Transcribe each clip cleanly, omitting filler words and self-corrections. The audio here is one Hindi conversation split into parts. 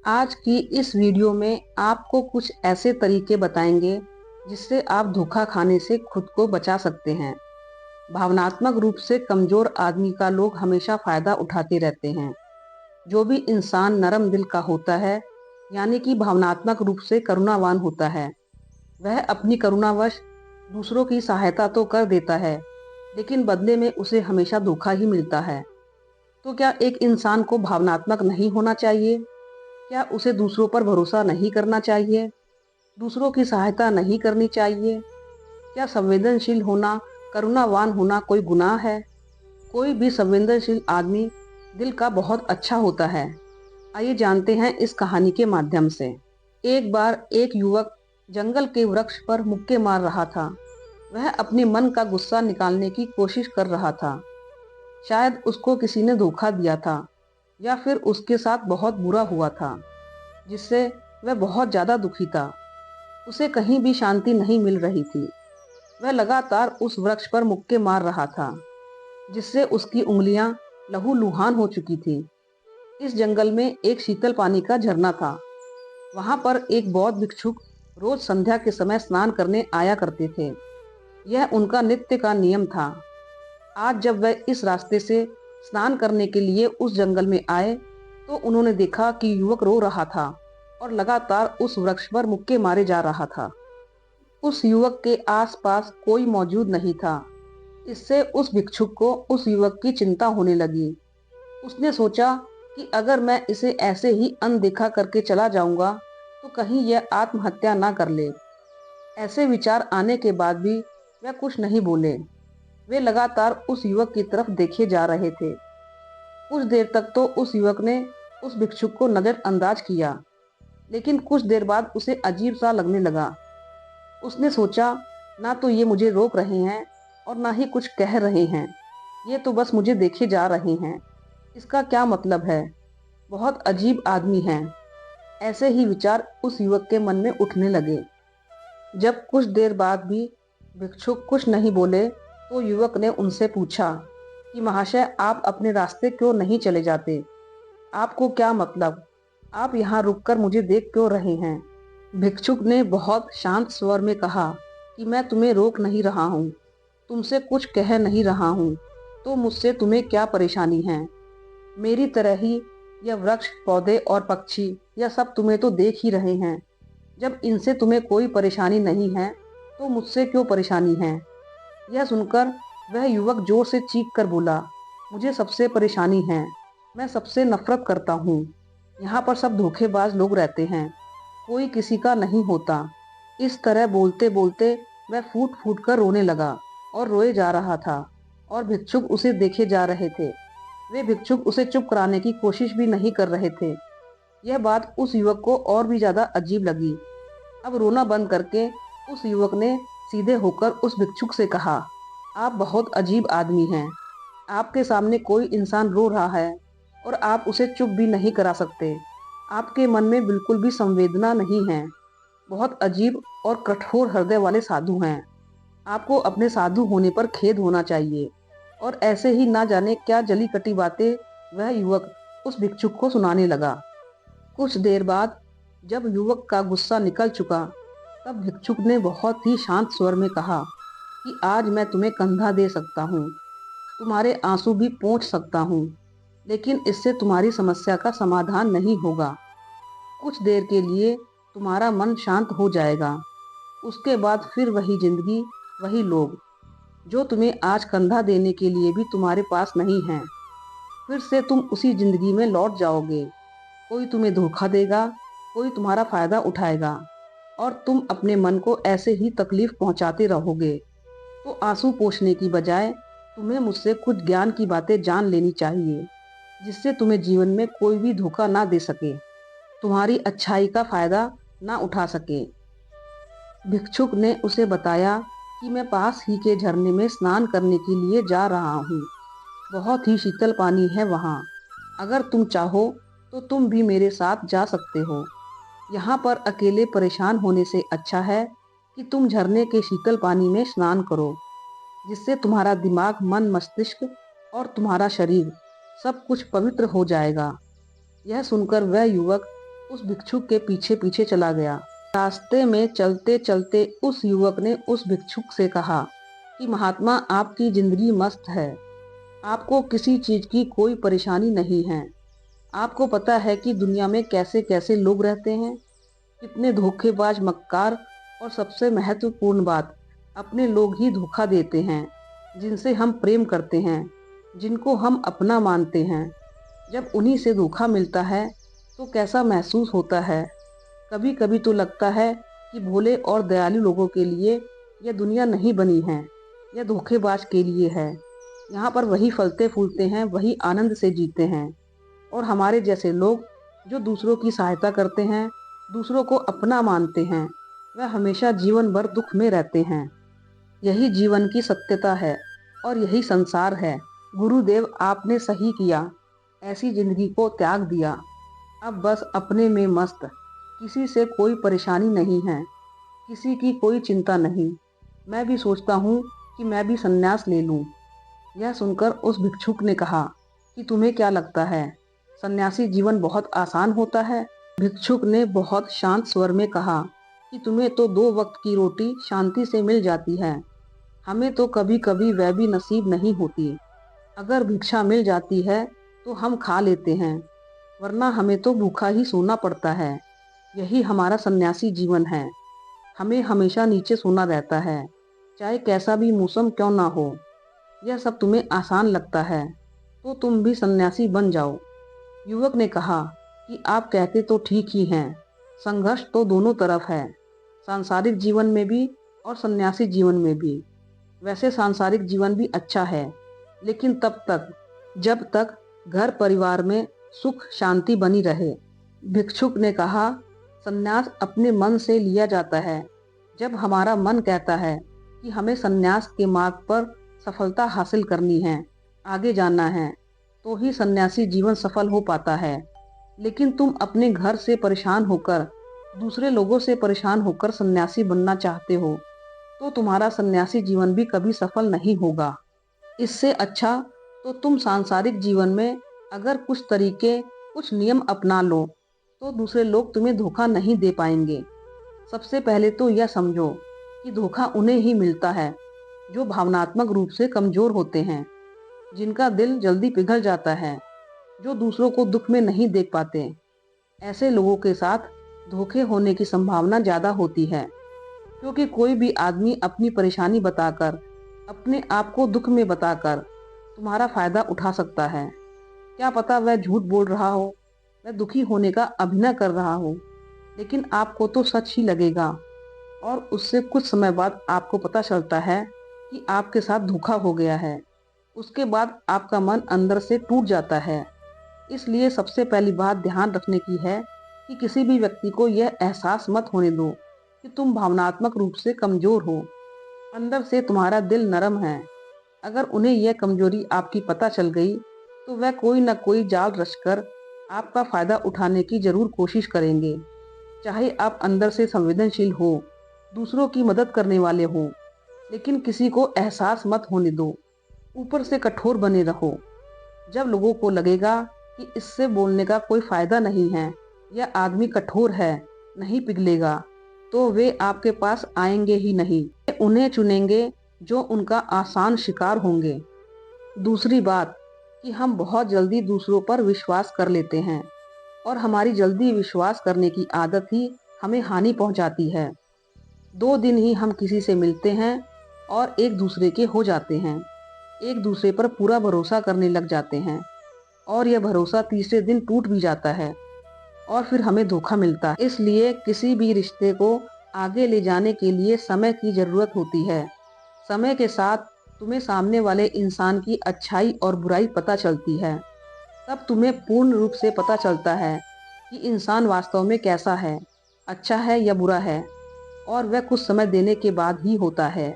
आज की इस वीडियो में आपको कुछ ऐसे तरीके बताएंगे जिससे आप धोखा खाने से खुद को बचा सकते हैं। भावनात्मक रूप से कमजोर आदमी का लोग हमेशा फायदा उठाते रहते हैं। जो भी इंसान नरम दिल का होता है, यानी कि भावनात्मक रूप से करुणावान होता है, वह अपनी करुणावश दूसरों की सहायता तो कर देता है, लेकिन बदले में उसे हमेशा धोखा ही मिलता है। तो क्या एक इंसान को भावनात्मक नहीं होना चाहिए? क्या उसे दूसरों पर भरोसा नहीं करना चाहिए? दूसरों की सहायता नहीं करनी चाहिए? क्या संवेदनशील होना, करुणावान होना कोई गुनाह है? कोई भी संवेदनशील आदमी दिल का बहुत अच्छा होता है। आइए जानते हैं इस कहानी के माध्यम से। एक बार एक युवक जंगल के वृक्ष पर मुक्के मार रहा था। वह अपने मन का गुस्सा निकालने की कोशिश कर रहा था। शायद उसको किसी ने धोखा दिया था या फिर उसके साथ बहुत बुरा हुआ था, जिससे वह बहुत ज्यादा दुखी था। उसे कहीं भी शांति नहीं मिल रही थी। वह लगातार उस वृक्ष पर मुक्के मार रहा था, जिससे उसकी उंगलियां लहूलुहान हो चुकी थी। इस जंगल में एक शीतल पानी का झरना था। वहां पर एक बौद्ध भिक्षुक रोज संध्या के समय स्नान करने आया करते थे। यह उनका नित्य का नियम था। आज जब वह इस रास्ते से स्नान करने के लिए उस जंगल में आए, तो उन्होंने देखा कि युवक रो रहा था और लगातार उस वृक्ष पर मुक्के मारे जा रहा था। उस युवक के आसपास कोई मौजूद नहीं था। इससे उस भिक्षुक को उस युवक की चिंता होने लगी। उसने सोचा कि अगर मैं इसे ऐसे ही अनदेखा करके चला जाऊंगा, तो कहीं यह आत्महत्या ना कर ले। ऐसे विचार आने के बाद भी वह कुछ नहीं बोले। वे लगातार उस युवक की तरफ देखे जा रहे थे। कुछ देर तक तो उस युवक ने उस भिक्षुक को नजरअंदाज किया, लेकिन कुछ देर बाद उसे अजीब सा लगने लगा। उसने सोचा, ना तो ये मुझे रोक रहे हैं और ना ही कुछ कह रहे हैं। ये तो बस मुझे देखे जा रहे हैं। इसका क्या मतलब है? बहुत अजीब आदमी हैं। ऐसे ही विचार उस युवक के मन में उठने लगे। जब कुछ देर बाद भी भिक्षुक कुछ नहीं बोले, तो युवक ने उनसे पूछा कि महाशय, आप अपने रास्ते क्यों नहीं चले जाते? आपको क्या मतलब? आप यहाँ रुककर मुझे देख क्यों रहे हैं? भिक्षुक ने बहुत शांत स्वर में कहा कि मैं तुम्हें रोक नहीं रहा हूँ, तुमसे कुछ कह नहीं रहा हूँ, तो मुझसे तुम्हें क्या परेशानी है? मेरी तरह ही यह वृक्ष, पौधे और पक्षी, यह सब तुम्हें तो देख ही रहे हैं। जब इनसे तुम्हें कोई परेशानी नहीं है, तो मुझसे क्यों परेशानी है? यह सुनकर वह युवक जोर से चीख कर बोला, मुझे सबसे परेशानी है। मैं सबसे नफरत करता हूँ। यहाँ पर सब धोखेबाज लोग रहते हैं, कोई किसी का नहीं होता। इस तरह बोलते बोलते वह फूट फूट कर रोने लगा और रोए जा रहा था, और भिक्षुक उसे देखे जा रहे थे। वे भिक्षुक उसे चुप कराने की कोशिश भी नहीं कर रहे थे। यह बात उस युवक को और भी ज्यादा अजीब लगी। अब रोना बंद करके उस युवक ने सीधे होकर उस भिक्षुक से कहा, आप बहुत अजीब आदमी हैं। आपके सामने कोई इंसान रो रहा है और आप उसे चुप भी नहीं करा सकते। आपके मन में बिल्कुल भी संवेदना नहीं है। बहुत अजीब और कठोर हृदय वाले साधु हैं। आपको अपने साधु होने पर खेद होना चाहिए। और ऐसे ही ना जाने क्या जली कटी बातें वह युवक उस भिक्षुक को सुनाने लगा। कुछ देर बाद जब युवक का गुस्सा निकल चुका, तब भिक्षुक ने बहुत ही शांत स्वर में कहा कि आज मैं तुम्हें कंधा दे सकता हूँ, तुम्हारे आंसू भी पोंछ सकता हूँ, लेकिन इससे तुम्हारी समस्या का समाधान नहीं होगा। कुछ देर के लिए तुम्हारा मन शांत हो जाएगा। उसके बाद फिर वही जिंदगी, वही लोग, जो तुम्हें आज कंधा देने के लिए भी तुम्हारे पास नहीं है। फिर से तुम उसी जिंदगी में लौट जाओगे। कोई तुम्हें धोखा देगा, कोई तुम्हारा फायदा उठाएगा, और तुम अपने मन को ऐसे ही तकलीफ पहुंचाते रहोगे। तो आंसू पोंछने की बजाय तुम्हें मुझसे कुछ ज्ञान की बातें जान लेनी चाहिए, जिससे तुम्हें जीवन में कोई भी धोखा ना दे सके, तुम्हारी अच्छाई का फायदा ना उठा सके। भिक्षुक ने उसे बताया कि मैं पास ही के झरने में स्नान करने के लिए जा रहा हूँ। बहुत ही शीतल पानी है वहाँ। अगर तुम चाहो तो तुम भी मेरे साथ जा सकते हो। यहाँ पर अकेले परेशान होने से अच्छा है कि तुम झरने के शीतल पानी में स्नान करो, जिससे तुम्हारा दिमाग, मन, मस्तिष्क और तुम्हारा शरीर सब कुछ पवित्र हो जाएगा। यह सुनकर वह युवक उस भिक्षुक के पीछे पीछे चला गया। रास्ते में चलते चलते उस युवक ने उस भिक्षुक से कहा कि महात्मा, आपकी जिंदगी मस्त है, आपको किसी चीज की कोई परेशानी नहीं है। आपको पता है कि दुनिया में कैसे कैसे लोग रहते हैं, कितने धोखेबाज, मक्कार, और सबसे महत्वपूर्ण बात, अपने लोग ही धोखा देते हैं जिनसे हम प्रेम करते हैं, जिनको हम अपना मानते हैं। जब उन्हीं से धोखा मिलता है तो कैसा महसूस होता है। कभी कभी तो लगता है कि भोले और दयालु लोगों के लिए यह दुनिया नहीं बनी है, यह धोखेबाज के लिए है। यहाँ पर वही फलते फूलते हैं, वही आनंद से जीते हैं, और हमारे जैसे लोग जो दूसरों की सहायता करते हैं, दूसरों को अपना मानते हैं, वह हमेशा जीवन भर दुख में रहते हैं। यही जीवन की सत्यता है और यही संसार है। गुरुदेव, आपने सही किया, ऐसी जिंदगी को त्याग दिया। अब बस अपने में मस्त, किसी से कोई परेशानी नहीं है, किसी की कोई चिंता नहीं। मैं भी सोचता हूँ कि मैं भी संन्यास ले लूँ। यह सुनकर उस भिक्षुक ने कहा कि तुम्हें क्या लगता है, सन्यासी जीवन बहुत आसान होता है? भिक्षुक ने बहुत शांत स्वर में कहा कि तुम्हें तो 2 वक्त की रोटी शांति से मिल जाती है, हमें तो कभी कभी वह भी नसीब नहीं होती। अगर भिक्षा मिल जाती है तो हम खा लेते हैं, वरना हमें तो भूखा ही सोना पड़ता है। यही हमारा सन्यासी जीवन है। हमें हमेशा नीचे सोना रहता है, चाहे कैसा भी मौसम क्यों ना हो। यह सब तुम्हें आसान लगता है तो तुम भी सन्यासी बन जाओ। युवक ने कहा कि आप कहते तो ठीक ही हैं, संघर्ष तो दोनों तरफ है, सांसारिक जीवन में भी और सन्यासी जीवन में भी। वैसे सांसारिक जीवन भी अच्छा है, लेकिन तब तक जब तक घर परिवार में सुख शांति बनी रहे। भिक्षुक ने कहा, संन्यास अपने मन से लिया जाता है। जब हमारा मन कहता है कि हमें संन्यास के मार्ग पर सफलता हासिल करनी है, आगे जाना है, तो ही सन्यासी जीवन सफल हो पाता है। लेकिन तुम अपने घर से परेशान होकर, दूसरे लोगों से परेशान होकर सन्यासी बनना चाहते हो, तो तुम्हारा सन्यासी जीवन भी कभी सफल नहीं होगा। इससे अच्छा तो तुम सांसारिक जीवन में अगर कुछ तरीके, कुछ नियम अपना लो, तो दूसरे लोग तुम्हें धोखा नहीं दे पाएंगे। सबसे पहले तो यह समझो कि धोखा उन्हें ही मिलता है जो भावनात्मक रूप से कमजोर होते हैं, जिनका दिल जल्दी पिघल जाता है, जो दूसरों को दुख में नहीं देख पाते। ऐसे लोगों के साथ धोखे होने की संभावना ज़्यादा होती है, क्योंकि कोई भी आदमी अपनी परेशानी बताकर, अपने आप को दुख में बताकर तुम्हारा फायदा उठा सकता है। क्या पता वह झूठ बोल रहा हो, वह दुखी होने का अभिनय कर रहा हो, लेकिन आपको तो सच ही लगेगा, और उससे कुछ समय बाद आपको पता चलता है कि आपके साथ धोखा हो गया है। उसके बाद आपका मन अंदर से टूट जाता है। इसलिए सबसे पहली बात ध्यान रखने की है कि किसी भी व्यक्ति को यह एहसास मत होने दो कि तुम भावनात्मक रूप से कमजोर हो। अंदर से तुम्हारा दिल नरम है। अगर उन्हें यह कमजोरी आपकी पता चल गई तो वह कोई न कोई जाल रचकर आपका फायदा उठाने की जरूर कोशिश करेंगे। चाहे आप अंदर से संवेदनशील हो, दूसरों की मदद करने वाले हो, लेकिन किसी को एहसास मत होने दो। ऊपर से कठोर बने रहो। जब लोगों को लगेगा कि इससे बोलने का कोई फायदा नहीं है, यह आदमी कठोर है, नहीं पिघलेगा, तो वे आपके पास आएंगे ही नहीं। वे उन्हें चुनेंगे जो उनका आसान शिकार होंगे। दूसरी बात कि हम बहुत जल्दी दूसरों पर विश्वास कर लेते हैं, और हमारी जल्दी विश्वास करने की आदत ही हमें हानि पहुंचाती है। 2 दिन ही हम किसी से मिलते हैं और एक दूसरे के हो जाते हैं, एक दूसरे पर पूरा भरोसा करने लग जाते हैं, और यह भरोसा तीसरे दिन टूट भी जाता है और फिर हमें धोखा मिलता है। इसलिए किसी भी रिश्ते को आगे ले जाने के लिए समय की जरूरत होती है। समय के साथ तुम्हें सामने वाले इंसान की अच्छाई और बुराई पता चलती है। तब तुम्हें पूर्ण रूप से पता चलता है कि इंसान वास्तव में कैसा है, अच्छा है या बुरा है, और वह कुछ समय देने के बाद ही होता है।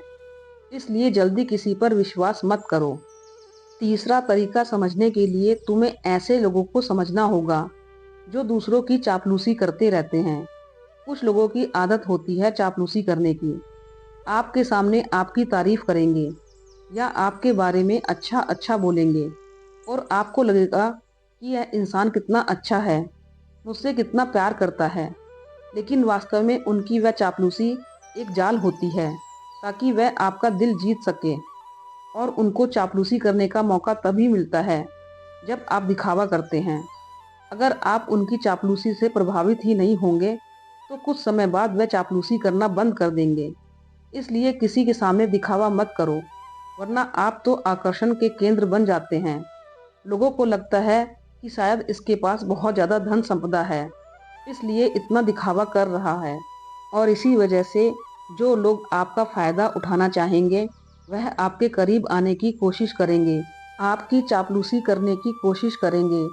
इसलिए जल्दी किसी पर विश्वास मत करो। तीसरा तरीका समझने के लिए तुम्हें ऐसे लोगों को समझना होगा जो दूसरों की चापलूसी करते रहते हैं। कुछ लोगों की आदत होती है चापलूसी करने की। आपके सामने आपकी तारीफ करेंगे या आपके बारे में अच्छा अच्छा बोलेंगे, और आपको लगेगा कि यह इंसान कितना अच्छा है, मुझसे कितना प्यार करता है, लेकिन वास्तव में उनकी वह चापलूसी एक जाल होती है ताकि वह आपका दिल जीत सके। और उनको चापलूसी करने का मौका तभी मिलता है जब आप दिखावा करते हैं। अगर आप उनकी चापलूसी से प्रभावित ही नहीं होंगे तो कुछ समय बाद वह चापलूसी करना बंद कर देंगे। इसलिए किसी के सामने दिखावा मत करो, वरना आप तो आकर्षण के केंद्र बन जाते हैं। लोगों को लगता है कि शायद इसके पास बहुत ज़्यादा धन संपदा है, इसलिए इतना दिखावा कर रहा है। और इसी वजह से जो लोग आपका फ़ायदा उठाना चाहेंगे वह आपके करीब आने की कोशिश करेंगे, आपकी चापलूसी करने की कोशिश करेंगे।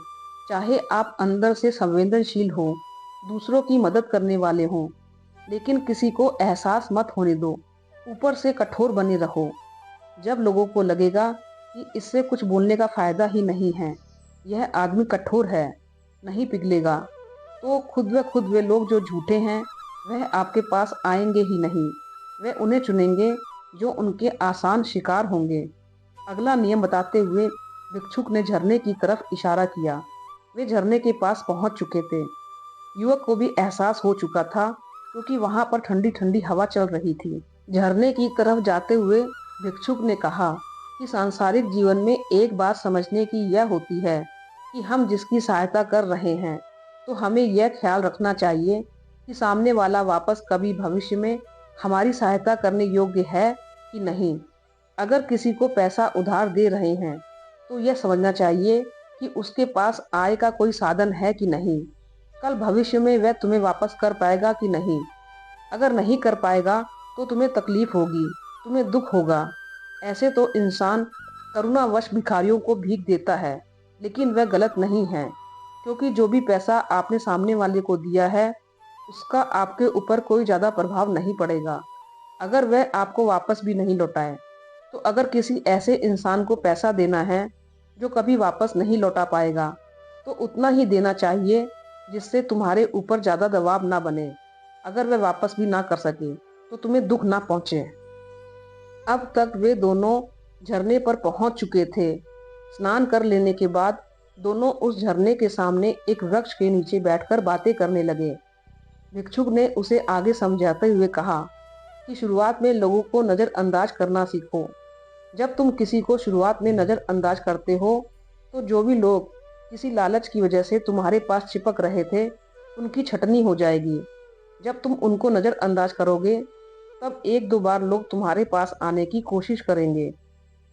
चाहे आप अंदर से संवेदनशील हो, दूसरों की मदद करने वाले हों, लेकिन किसी को एहसास मत होने दो, ऊपर से कठोर बने रहो। जब लोगों को लगेगा कि इससे कुछ बोलने का फ़ायदा ही नहीं है, यह आदमी कठोर है, नहीं पिघलेगा, तो खुद ब खुद वे लोग जो झूठे हैं वह आपके पास आएंगे ही नहीं। वे उन्हें चुनेंगे जो उनके आसान शिकार होंगे। अगला नियम बताते हुए भिक्षुक ने झरने की तरफ इशारा किया। वे झरने के पास पहुंच चुके थे। युवक को भी एहसास हो चुका था क्योंकि वहां पर ठंडी ठंडी हवा चल रही थी। झरने की तरफ जाते हुए भिक्षुक ने कहा कि सांसारिक जीवन में एक बात समझने की यह होती है कि हम जिसकी सहायता कर रहे हैं तो हमें यह ख्याल रखना चाहिए कि सामने वाला वापस कभी भविष्य में हमारी सहायता करने योग्य है कि नहीं। अगर किसी को पैसा उधार दे रहे हैं तो यह समझना चाहिए कि उसके पास आय का कोई साधन है कि नहीं। कल भविष्य में वह तुम्हें वापस कर पाएगा कि नहीं। अगर नहीं कर पाएगा तो तुम्हें तकलीफ होगी, तुम्हें दुख होगा। ऐसे तो इंसान करुणावश भिखारियों को भीख देता है, लेकिन वह गलत नहीं है, क्योंकि जो भी पैसा आपने सामने वाले को दिया है उसका आपके ऊपर कोई ज़्यादा प्रभाव नहीं पड़ेगा अगर वह आपको वापस भी नहीं लौटाए। तो अगर किसी ऐसे इंसान को पैसा देना है जो कभी वापस नहीं लौटा पाएगा तो उतना ही देना चाहिए जिससे तुम्हारे ऊपर ज़्यादा दबाव ना बने। अगर वह वापस भी ना कर सके तो तुम्हें दुख ना पहुँचे। अब तक वे दोनों झरने पर पहुंच चुके थे। स्नान कर लेने के बाद दोनों उस झरने के सामने एक वृक्ष के नीचे बैठकर बातें करने लगे। भिक्षुक ने उसे आगे समझाते हुए कहा कि शुरुआत में लोगों को नज़रअंदाज करना सीखो। जब तुम किसी को शुरुआत में नज़रअंदाज करते हो तो जो भी लोग किसी लालच की वजह से तुम्हारे पास चिपक रहे थे उनकी छटनी हो जाएगी। जब तुम उनको नज़रअंदाज करोगे तब एक दो बार लोग तुम्हारे पास आने की कोशिश करेंगे,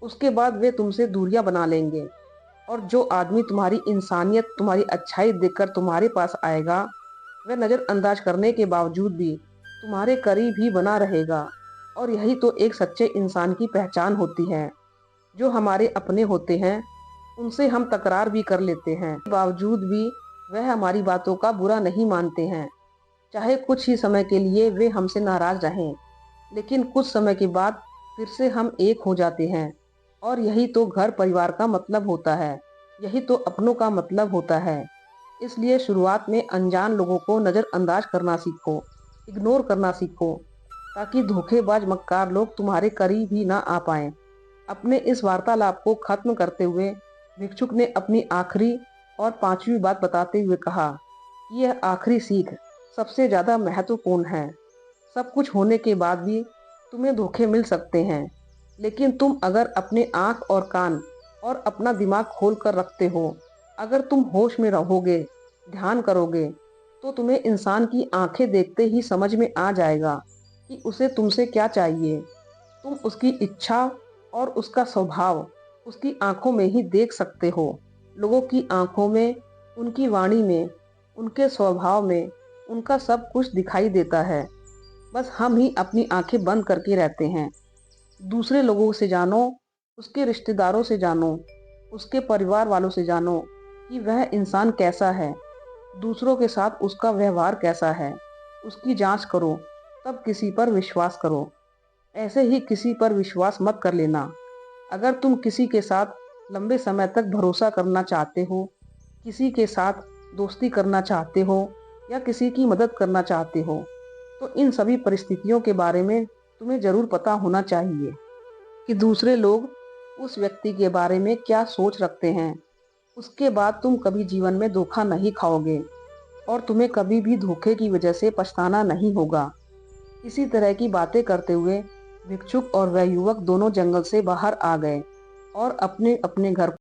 उसके बाद वे तुमसे दूरियां बना लेंगे। और जो आदमी तुम्हारी इंसानियत, तुम्हारी अच्छाई देखकर तुम्हारे पास आएगा वह नज़रअंदाज करने के बावजूद भी तुम्हारे करीब ही बना रहेगा। और यही तो एक सच्चे इंसान की पहचान होती है। जो हमारे अपने होते हैं उनसे हम तकरार भी कर लेते हैं, बावजूद भी वह हमारी बातों का बुरा नहीं मानते हैं। चाहे कुछ ही समय के लिए वे हमसे नाराज रहें, लेकिन कुछ समय के बाद फिर से हम एक हो जाते हैं। और यही तो घर परिवार का मतलब होता है, यही तो अपनों का मतलब होता है। इसलिए शुरुआत में अनजान लोगों को नज़रअंदाज करना सीखो, इग्नोर करना सीखो, ताकि धोखेबाज मक्कार लोग तुम्हारे करीब ही ना आ पाएं। अपने इस वार्तालाप को खत्म करते हुए भिक्षुक ने अपनी आखिरी और पांचवी बात बताते हुए कहा कि यह आखिरी सीख सबसे ज़्यादा महत्वपूर्ण है। सब कुछ होने के बाद भी तुम्हें धोखे मिल सकते हैं, लेकिन तुम अगर अपने आँख और कान और अपना दिमाग खोल कर रखते हो, अगर तुम होश में रहोगे, ध्यान करोगे, तो तुम्हें इंसान की आंखें देखते ही समझ में आ जाएगा कि उसे तुमसे क्या चाहिए। तुम उसकी इच्छा और उसका स्वभाव उसकी आंखों में ही देख सकते हो। लोगों की आंखों में, उनकी वाणी में, उनके स्वभाव में उनका सब कुछ दिखाई देता है। बस हम ही अपनी आंखें बंद करके रहते हैं। दूसरे लोगों से जानो, उसके रिश्तेदारों से जानो, उसके परिवार वालों से जानो कि वह इंसान कैसा है, दूसरों के साथ उसका व्यवहार कैसा है। उसकी जांच करो, तब किसी पर विश्वास करो। ऐसे ही किसी पर विश्वास मत कर लेना। अगर तुम किसी के साथ लंबे समय तक भरोसा करना चाहते हो, किसी के साथ दोस्ती करना चाहते हो या किसी की मदद करना चाहते हो, तो इन सभी परिस्थितियों के बारे में तुम्हें ज़रूर पता होना चाहिए कि दूसरे लोग उस व्यक्ति के बारे में क्या सोच रखते हैं। उसके बाद तुम कभी जीवन में धोखा नहीं खाओगे। और तुम्हें कभी भी धोखे की वजह से पछताना नहीं होगा। इसी तरह की बातें करते हुए भिक्षुक और वह युवक दोनों जंगल से बाहर आ गए और अपने अपने घर